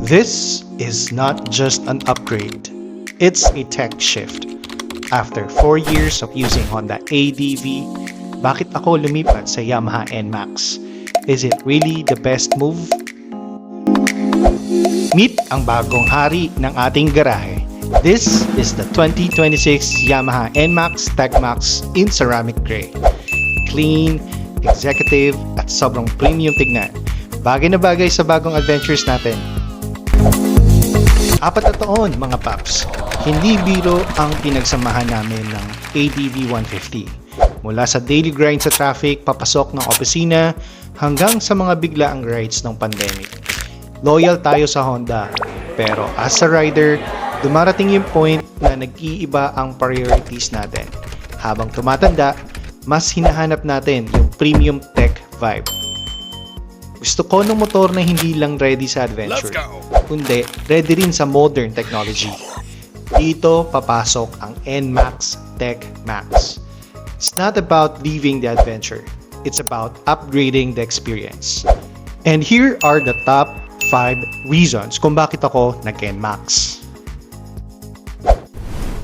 This is not just an upgrade, it's a tech shift. After 4 years of using Honda ADV, bakit ako lumipat sa Yamaha NMAX? Is it really the best move? Meet ang bagong hari ng ating garahe. This is the 2026 Yamaha NMAX TechMax in ceramic gray. Clean, executive, at sobrang premium tignan. Bagay na bagay sa bagong adventures natin. 4 na taon mga paps. Hindi biro ang pinagsamahan namin ng ADV 150. Mula sa daily grind sa traffic, papasok ng opisina, hanggang sa mga biglaang rides ng pandemic. Loyal tayo sa Honda, pero as a rider, dumarating yung point na nag-iiba ang priorities natin. Habang tumatanda, mas hinahanap natin yung premium tech vibe. Gusto ko ng motor na hindi lang ready sa adventure, kundi ready rin sa modern technology. Dito papasok ang NMAX TechMax. It's not about leaving the adventure, it's about upgrading the experience. And here are the top 5 reasons kung bakit ako nag-NMAX.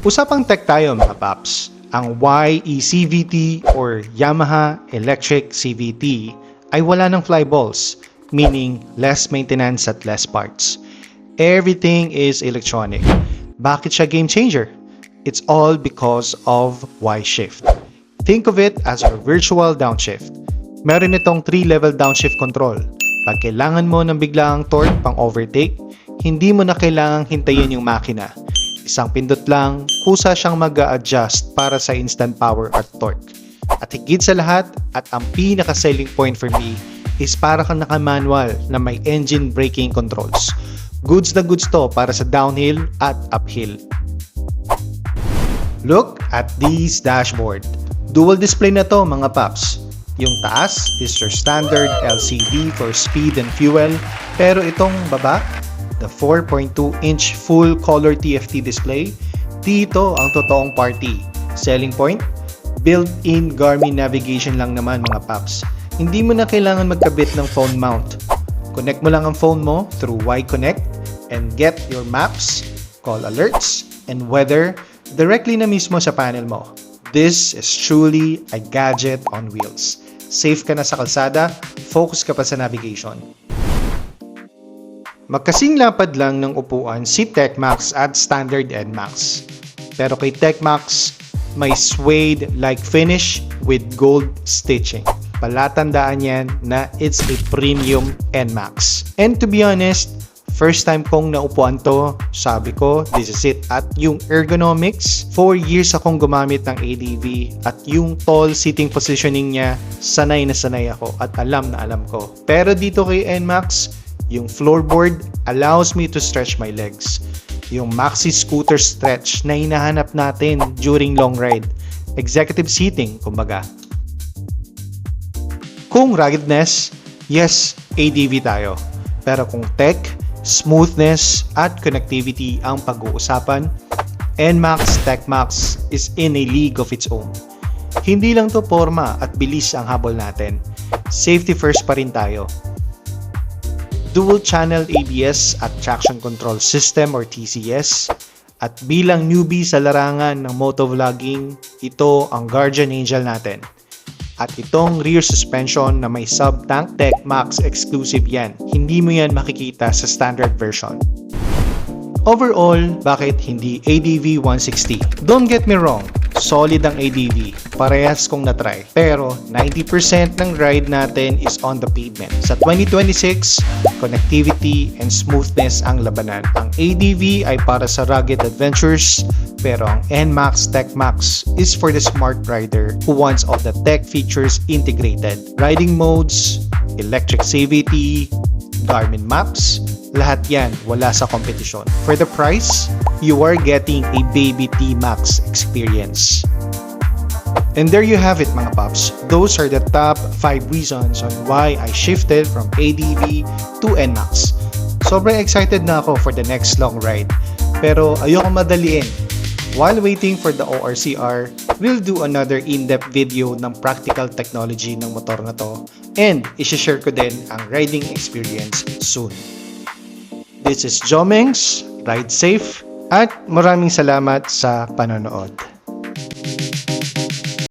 Usapang tech tayo mga paps. Ang YE-CVT or Yamaha Electric CVT ay wala ng flyballs, meaning less maintenance at less parts. Everything is electronic. Bakit siya game changer? It's all because of Y-Shift. Think of it as your virtual downshift. Meron itong 3-level downshift control. Pag kailangan mo ng biglaang torque pang overtake, hindi mo na kailangang hintayin yung makina. Isang pindot lang, kusa siyang mag-a-adjust para sa instant power at torque. At higit sa lahat, at ang pinaka-selling point for me, is para kang naka-manual na may engine braking controls. Goods na goods to para sa downhill at uphill. Look at this dashboard. Dual display na to mga paps. Yung taas is your standard LCD for speed and fuel, pero itong baba, the 4.2-inch full color TFT display, dito ang totoong party. Selling point? Built-in Garmin navigation lang naman mga paps. Hindi mo na kailangan magkabit ng phone mount. Connect mo lang ang phone mo through Y-Connect and get your maps, call alerts, and weather directly na mismo sa panel mo. This is truly a gadget on wheels. Safe ka na sa kalsada, focus ka pa sa navigation. Magkasing lapad lang ng upuan si TechMax at standard NMAX. Pero kay TechMax, may suede-like finish with gold stitching. Palatandaan yan na it's a premium NMAX. And to be honest, first time kong naupuan to, sabi ko, this is it. At yung ergonomics, 4 years akong gumamit ng ADV at yung tall sitting positioning niya, sanay na sanay ako at alam na alam ko. Pero dito kay NMAX, yung floorboard allows me to stretch my legs. Yung maxi scooter stretch na hinahanap natin during long ride. Executive seating, kumbaga. Kung ruggedness, yes, ADV tayo. Pero kung tech, smoothness, at connectivity ang pag-uusapan, NMAX TechMax is in a league of its own. Hindi lang to forma at bilis ang habol natin. Safety first pa rin tayo. Dual-channel ABS at Traction Control System or TCS. At bilang newbie sa larangan ng motovlogging, ito ang guardian angel natin. At itong rear suspension na may sub-tank TechMax exclusive yan. Hindi mo yan makikita sa standard version. Overall, bakit hindi ADV 160? Don't get me wrong, solid ang ADV. Parehas kong na-try. Pero 90% ng ride natin is on the pavement. Sa 2026, connectivity and smoothness ang labanan. Ang ADV ay para sa rugged adventures, pero ang NMAX TechMax is for the smart rider who wants all the tech features integrated. Riding modes, electric CVT, Garmin Maps, lahat yan wala sa kompetisyon. For the price, you are getting a baby T-Max experience. And there you have it mga paps. Those are the top 5 reasons on why I shifted from ADV to NMAX. Sobrang excited na ako for the next long ride. Pero ayoko madaliin. While waiting for the ORCR, we'll do another in-depth video ng practical technology ng motor na to and isi-share ko din ang riding experience soon. This is Jomengs, ride safe, at maraming salamat sa panonood.